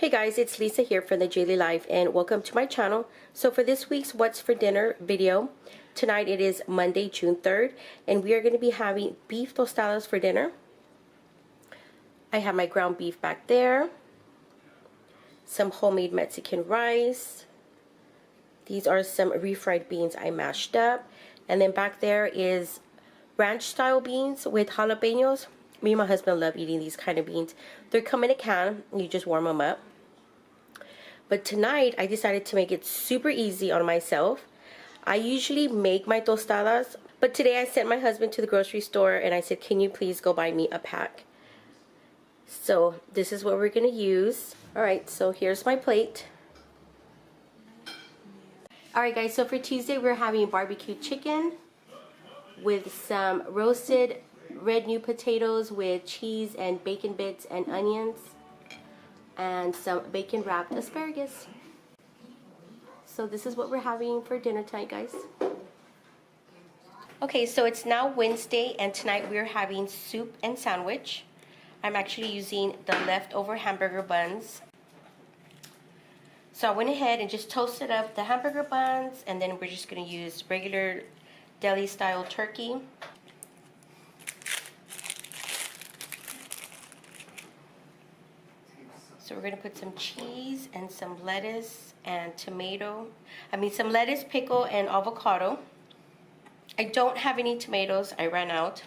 Hey guys, it's Lisa here from the JayLi Life and welcome to my channel. So for this week's What's for Dinner video, tonight it is Monday, June 3rd, and we are going to be having beef tostadas for dinner. I have my ground beef back there, some homemade Mexican rice. These are some refried beans I mashed up, and then back there is ranch style beans with jalapenos. Me and my husband love eating these kind of beans. They come in a can, you just warm them up. But tonight, I decided to make it super easy on myself. I usually make my tostadas, but today I sent my husband to the grocery store and I said, can you please go buy me a pack? So this is what we're going to use. Alright, so here's my plate. Alright guys, so for Tuesday we're having barbecue chicken with some roasted red new potatoes with cheese and bacon bits and onions, and some bacon wrapped asparagus. So this is what we're having for dinner tonight, guys. Okay, so it's now Wednesday and tonight we're having soup and sandwich. I'm actually using the leftover hamburger buns. So I went ahead and just toasted up the hamburger buns, and then we're just going to use regular deli style turkey. So we're going to put some cheese and some lettuce and tomato. Some lettuce, pickle, and avocado. I don't have any tomatoes. I ran out.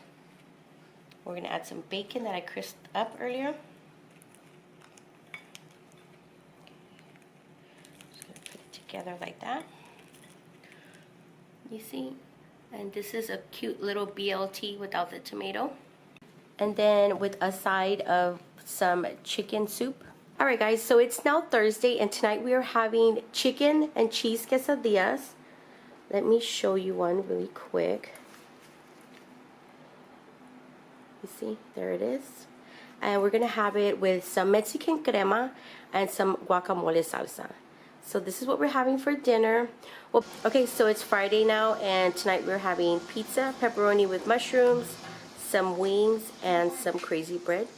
We're going to add some bacon that I crisped up earlier. Just going to put it together like that. You see? And this is a cute little BLT without the tomato. And then with a side of some chicken soup. Alright guys, so it's now Thursday and tonight we are having chicken and cheese quesadillas. Let me show you one really quick. You see, there it is. And we're going to have it with some Mexican crema and some guacamole salsa. So this is what we're having for dinner. Well, okay, so it's Friday now and tonight we're having pizza, pepperoni with mushrooms, some wings, and some crazy bread.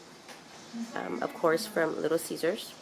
Of course, from Little Caesars.